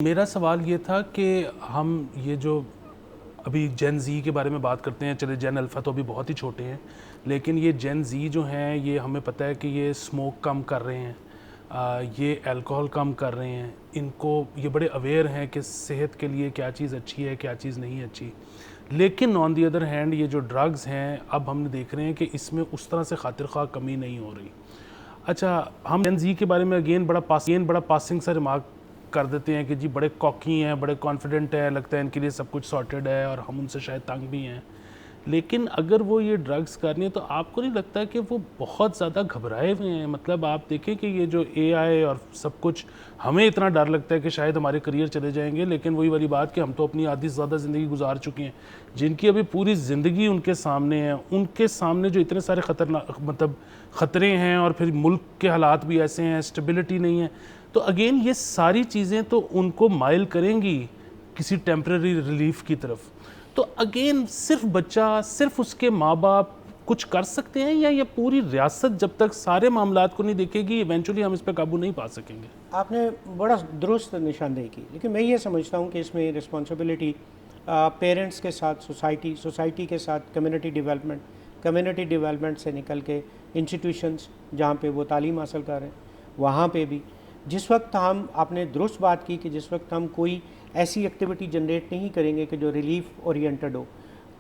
मेरा सवाल ये था कि हम ये जो अभी जेन ज़ी के बारे में बात करते हैं, चले जेन अल्फ़ा तो अभी बहुत ही छोटे हैं, लेकिन ये जेन ज़ी जो हैं ये हमें पता है कि ये स्मोक कम कर रहे हैं, ये अल्कोहल कम कर रहे हैं, इनको ये बड़े अवेयर हैं कि सेहत के लिए क्या चीज़ अच्छी है क्या चीज़ नहीं अच्छी। लेकिन ऑन दी अदर हैंड ये जो ड्रग्स हैं अब हम देख रहे हैं कि इसमें उस तरह से खातिर ख्वाह कमी नहीं हो रही। अच्छा, हम जेन ज़ी के बारे में अगेन बड़ा पासिंग सा रिमार्क कर देते हैं कि जी बड़े कॉकी हैं, बड़े कॉन्फिडेंट हैं, लगता है इनके लिए सब कुछ सॉर्टेड है और हम उनसे शायद तंग भी हैं। लेकिन अगर वो ये ड्रग्स कर रही हैं तो आपको नहीं लगता कि वो बहुत ज़्यादा घबराए हुए हैं? मतलब आप देखें कि ये जो एआई और सब कुछ, हमें इतना डर लगता है कि शायद हमारे करियर चले जाएंगे, लेकिन वही वाली बात कि हम तो अपनी आधी से ज़्यादा ज़िंदगी गुजार चुके हैं। जिनकी अभी पूरी ज़िंदगी उनके सामने है, उनके सामने जो इतने सारे खतरनाक मतलब ख़तरे हैं और फिर मुल्क के हालात भी ऐसे हैं, स्टेबिलिटी नहीं है, तो अगेन ये सारी चीज़ें तो उनको माइल करेंगी किसी टेम्परेरी रिलीफ की तरफ। तो अगेन सिर्फ बच्चा, सिर्फ उसके माँ बाप कुछ कर सकते हैं, या ये पूरी रियासत जब तक सारे मामलात को नहीं देखेगी इवेंचुअली हम इस पर काबू नहीं पा सकेंगे? आपने बड़ा दुरुस्त निशानदेही की, लेकिन मैं ये समझता हूँ कि इसमें रिस्पॉन्सिबिलिटी पेरेंट्स के साथ सोसाइटी के साथ कम्युनिटी डेवलपमेंट से निकल के इंस्टीट्यूशंस जहाँ पे वो तालीम हासिल कर रहे हैं वहाँ पे भी, जिस वक्त हम, आपने दुरुस्त बात की कि जिस वक्त हम कोई ऐसी एक्टिविटी जनरेट नहीं करेंगे कि जो रिलीफ ओरिएंटेड हो,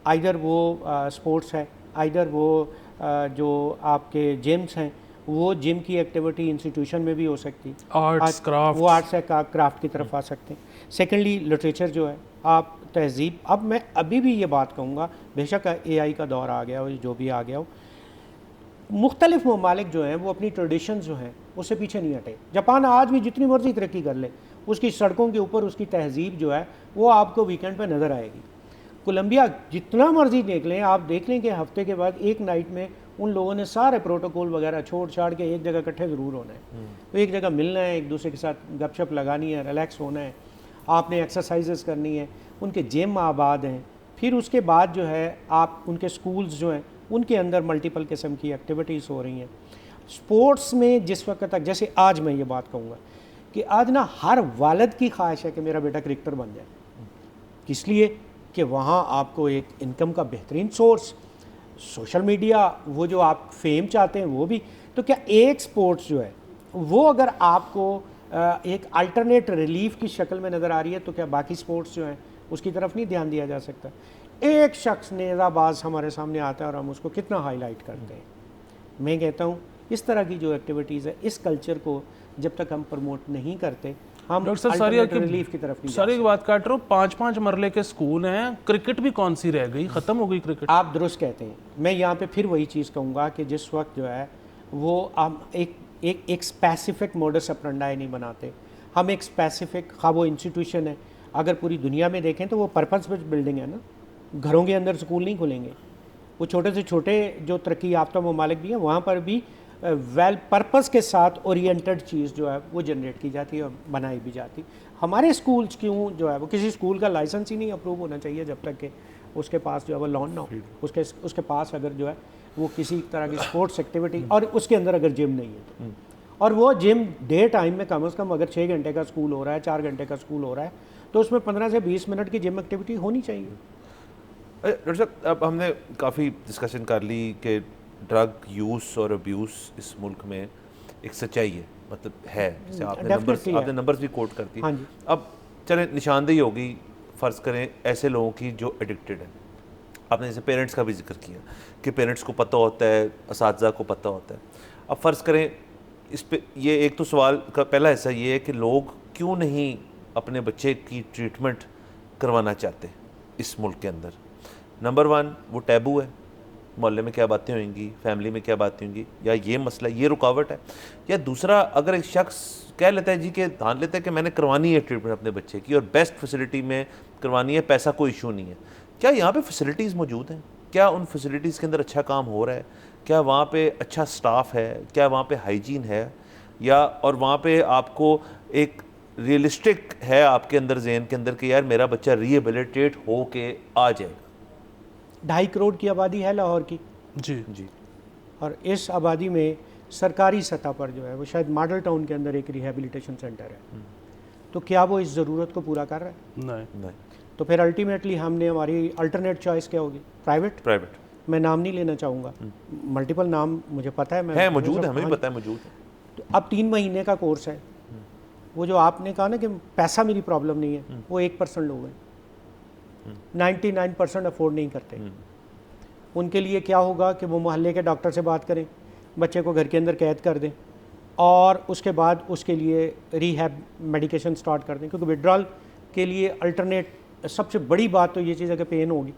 आइदर वो स्पोर्ट्स है, आइदर वो जो आपके जिम्स हैं, वो जिम की एक्टिविटी इंस्टीट्यूशन में भी हो सकती है, आर्ट्स क्राफ्ट, वो आर्ट्स या क्राफ्ट की तरफ आ सकते हैं। सेकेंडली लिटरेचर जो है, आप तहजीब, अब मैं अभी भी ये बात कहूँगा, बेशक एआई का दौर आ गया हो, जो भी आ गया हो, मुख्तलिफ ममालिक जो हैं वो अपनी ट्रेडिशन जो हैं उससे पीछे नहीं हटे। जापान आज भी जितनी मर्जी तरक्की कर ले, उसकी सड़कों के ऊपर उसकी तहजीब जो है वो आपको वीकेंड पे नज़र आएगी। कोलंबिया जितना मर्जी देख लें, आप देख लें कि हफ्ते के बाद एक नाइट में उन लोगों ने सारे प्रोटोकॉल वगैरह छोड़ छाड़ के एक जगह इकट्ठे ज़रूर होना है, तो एक जगह मिलना है, एक दूसरे के साथ गपशप लगानी है, रिलैक्स होना है, आपने एक्सरसाइजेस करनी है, उनके जिम आबाद हैं। फिर उसके बाद जो है आप उनके स्कूल्स जो हैं उनके अंदर मल्टीपल किस्म की एक्टिविटीज़ हो रही हैं। स्पोर्ट्स में जिस वक्त तक, जैसे आज मैं ये बात कहूँगा कि आज ना हर वालिद की ख्वाहिश है कि मेरा बेटा क्रिकेटर बन जाए, इसलिए कि वहाँ आपको एक इनकम का बेहतरीन सोर्स, सोशल मीडिया, वो जो आप फेम चाहते हैं वो भी, तो क्या एक स्पोर्ट्स जो है वो अगर आपको एक अल्टरनेट रिलीफ की शक्ल में नज़र आ रही है, तो क्या बाकी स्पोर्ट्स जो हैं उसकी तरफ नहीं ध्यान दिया जा सकता? एक शख्स नेज़ाबाज हमारे सामने आता है और हम उसको कितना हाईलाइट करते हैं। मैं कहता हूँ इस तरह की जो एक्टिविटीज़ है, इस कल्चर को जब तक हम प्रमोट नहीं करते, हम डॉक्टर साहब सारी रिलीफ की तरफ नहीं सारी की बात काट रहा हूँ, 5-5 मरले के स्कूल हैं, क्रिकेट भी कौन सी रह गई, ख़त्म हो गई क्रिकेट। आप दुरुस्त कहते हैं। मैं यहाँ पे फिर वही चीज़ कहूँगा कि जिस वक्त जो है वो हम एक स्पेसिफिक मोडस ऑपरेंडी नहीं बनाते, हम एक स्पेसिफिक, खा वो इंस्टीट्यूशन है, अगर पूरी दुनिया में देखें तो वो पर्पस बेस्ड बिल्डिंग है ना, घरों के अंदर स्कूल नहीं खुलेंगे। वो छोटे से छोटे जो तरक्की याफ्ता ममालिक भी हैं वहाँ पर भी वेल पर्पस के साथ ओरिएंटेड चीज़ जो है वो जनरेट की जाती है और बनाई भी जाती। हमारे स्कूल्स क्यों जो है वो, किसी स्कूल का लाइसेंस ही नहीं अप्रूव होना चाहिए जब तक कि उसके पास जो है वो लॉन ना हो, उसके पास अगर जो है वो किसी तरह की स्पोर्ट्स एक्टिविटी, और उसके अंदर अगर जिम नहीं है तो, और वो जिम डे टाइम में कम से कम अगर 6 घंटे का स्कूल हो रहा है, 4 घंटे का स्कूल हो रहा है, तो उसमें 15 से 20 मिनट की जिम एक्टिविटी होनी चाहिए। डॉक्टर साहब, अब हमने काफ़ी डिस्कशन कर ली कि ड्रग यूज़ और अब्यूज़ इस मुल्क में एक सच्चाई है, मतलब है, जैसे आपने नंबर्स भी कोट कर दी। हाँ जी। अब चलें, निशानदेही होगी, फ़र्ज़ करें ऐसे लोगों की जो एडिक्टेड है। आपने जैसे पेरेंट्स का भी जिक्र किया कि पेरेंट्स को पता होता है, असातिज़ा को पता होता है। अब फ़र्ज़ करें इस पे, ये एक तो सवाल का पहला हिस्सा ये है कि लोग क्यों नहीं अपने बच्चे की ट्रीटमेंट करवाना चाहते इस मुल्क के अंदर। नंबर 1, वो टैबू है, मोहल्ले में क्या बातें होंगी, फैमिली में क्या बातें होंगी, या ये मसला, ये रुकावट है। या दूसरा, अगर एक शख्स कह लेता है जी कि ठान लेता है कि मैंने करवानी है ट्रीटमेंट अपने बच्चे की और बेस्ट फैसिलिटी में करवानी है, पैसा कोई इशू नहीं है, क्या यहाँ पे फैसिलिटीज़ मौजूद हैं? क्या उन फैसिलिटीज़ के अंदर अच्छा काम हो रहा है? क्या वहाँ पे अच्छा स्टाफ है? क्या वहाँ पे हाइजीन है? या और वहाँ पे आपको एक रियलिस्टिक है आपके अंदर, जहन के अंदर, कि यार मेरा बच्चा रिहेबिलिटेट हो के आ जाएगा? 2.5 करोड़ की आबादी है लाहौर की जी जी। और इस आबादी में सरकारी सतह पर जो है वो शायद मॉडल टाउन के अंदर एक रिहेबिलिटेशन सेंटर है। तो क्या वो इस ज़रूरत को पूरा कर रहा है? नहीं। नहीं, तो फिर अल्टीमेटली हमने हमारी अल्टरनेट चॉइस क्या होगी? प्राइवेट। मैं नाम नहीं लेना चाहूँगा, मल्टीपल नाम मुझे पता है, है मौजूद है, हमें भी पता है मौजूद है। तो अब 3 महीने का कोर्स है, वो जो आपने कहा ना कि पैसा मेरी प्रॉब्लम नहीं है, वो 1% लोग हैं, 99% अफोर्ड नहीं करते। उनके लिए क्या होगा कि वो मोहल्ले के डॉक्टर से बात करें, बच्चे को घर के अंदर कैद कर दें और उसके बाद उसके लिए रिहैब मेडिकेशन स्टार्ट कर दें, क्योंकि विड्रॉल के लिए अल्टरनेट सबसे बड़ी बात तो ये चीज़ है कि पेन होगी,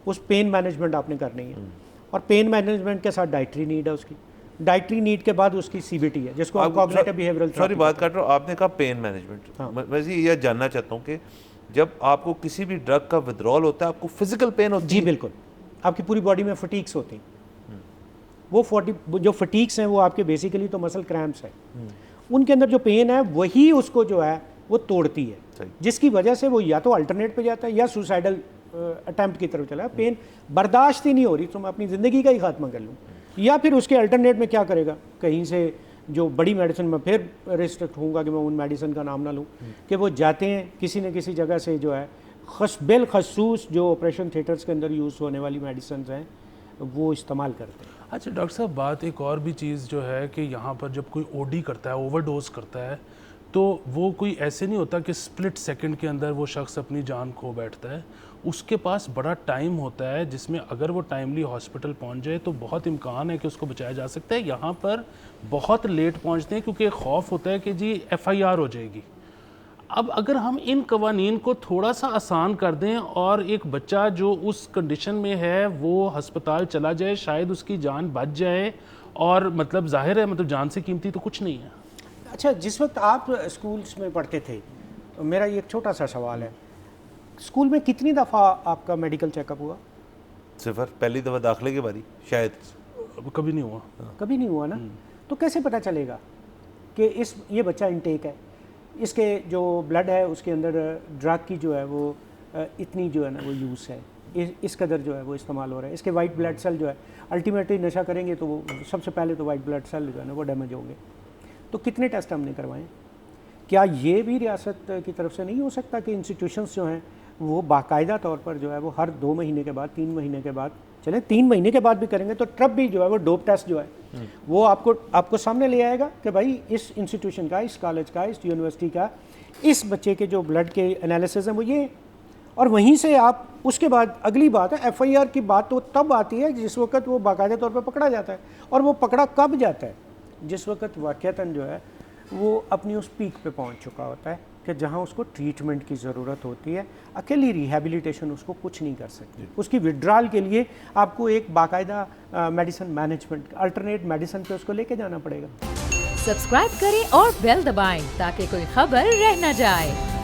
उस पेन मैनेजमेंट आपने करनी है, और पेन मैनेजमेंट के साथ डाइटरी नीड है, उसकी डाइटरी नीड के बाद उसकी सीबीटी है, जिसको आप कॉग्निटिव बिहेवियरल सॉरी बात काट रहा हूँ, आपने कहा पेन मैनेजमेंट, मैं ये जानना चाहता हूँ कि जब आपको किसी भी ड्रग का विड्रॉल होता है आपको फिजिकल पेन होती है? जी बिल्कुल, आपकी पूरी बॉडी में फटीक्स होती हैं, वो जो फटीक्स हैं वो आपके बेसिकली तो मसल क्रैम्प्स है, उनके अंदर जो पेन है वही उसको जो है वो तोड़ती है, जिसकी वजह से वो या तो अल्टरनेट पे जाता है या सुसाइडल अटैम्प्ट की तरफ चला है। पेन बर्दाश्त ही नहीं हो रही तो मैं अपनी ज़िंदगी का ही खात्मा कर लूँ, या फिर उसके अल्टरनेट में क्या करेगा, कहीं से जो बड़ी मेडिसिन में फिर रिस्ट्रिक्ट होऊंगा कि मैं उन मेडिसिन का नाम ना लूँ, कि वो जाते हैं किसी न किसी जगह से जो है बिलखसूस जो ऑपरेशन थिएटर्स के अंदर यूज़ होने वाली मेडिसिन हैं वो इस्तेमाल करते हैं। अच्छा डॉक्टर साहब, बात एक और भी चीज़ जो है कि यहाँ पर जब कोई ओडी करता है, ओवरडोज करता है, तो वो कोई ऐसे नहीं होता कि स्प्लिट सेकंड के अंदर वो शख्स अपनी जान खो बैठता है, उसके पास बड़ा टाइम होता है जिसमें अगर वो टाइमली हॉस्पिटल पहुंच जाए तो बहुत इम्कान है कि उसको बचाया जा सकता है। यहाँ पर बहुत लेट पहुंचते हैं क्योंकि खौफ होता है कि जी FIR हो जाएगी। अब अगर हम इन कवानीन को थोड़ा सा आसान कर दें और एक बच्चा जो उस कंडीशन में है वो हस्पताल चला जाए, शायद उसकी जान बच जाए, और मतलब जाहिर है मतलब जान से कीमती तो कुछ नहीं है। अच्छा, जिस वक्त आप स्कूल्स में पढ़ते थे, मेरा ये एक छोटा सा सवाल है, स्कूल में कितनी दफ़ा आपका मेडिकल चेकअप हुआ? 0, पहली दफ़ा दाखिले के बारी शायद कभी नहीं हुआ। कभी नहीं हुआ ना, तो कैसे पता चलेगा कि ये बच्चा इनटेक है, इसके जो ब्लड है उसके अंदर ड्रग की जो है वो इतनी जो है ना वो यूज़ है, इस कदर जो है वो इस्तेमाल हो रहा है, इसके वाइट ब्लड सेल जो है अल्टीमेटली नशा करेंगे तो वो सबसे पहले तो वाइट ब्लड सेल जो है ना वो डैमेज होंगे। तो कितने टेस्ट हमने करवाएं? क्या ये भी रियासत की तरफ से नहीं हो सकता कि इंस्टीट्यूशंस जो हैं वो बाकायदा तौर पर जो है वो हर 2 महीने के बाद, 3 महीने के बाद, चले 3 महीने के बाद भी करेंगे तो तब भी जो है वो डोप टेस्ट जो है वो आपको सामने ले आएगा कि भाई इस इंस्टीट्यूशन का, इस कॉलेज का, इस यूनिवर्सिटी का, इस बच्चे के जो ब्लड के एनालिसिस हैं वो ये, और वहीं से आप उसके बाद अगली बात है FIR की बात तो तब आती है जिस वक्त वो बाकायदा तौर पर पकड़ा जाता है, और वो पकड़ा कब जाता है? जिस वक्त वाक़तन जो है वो अपनी उस पीक पे पहुंच चुका होता है कि जहां उसको ट्रीटमेंट की ज़रूरत होती है, अकेली रिहैबिलिटेशन उसको कुछ नहीं कर सकती। उसकी विड्रॉल के लिए आपको एक बाकायदा मेडिसिन मैनेजमेंट, अल्टरनेट मेडिसिन पे उसको लेके जाना पड़ेगा। सब्सक्राइब करें और बेल दबाएं ताकि कोई खबर रह न जाए।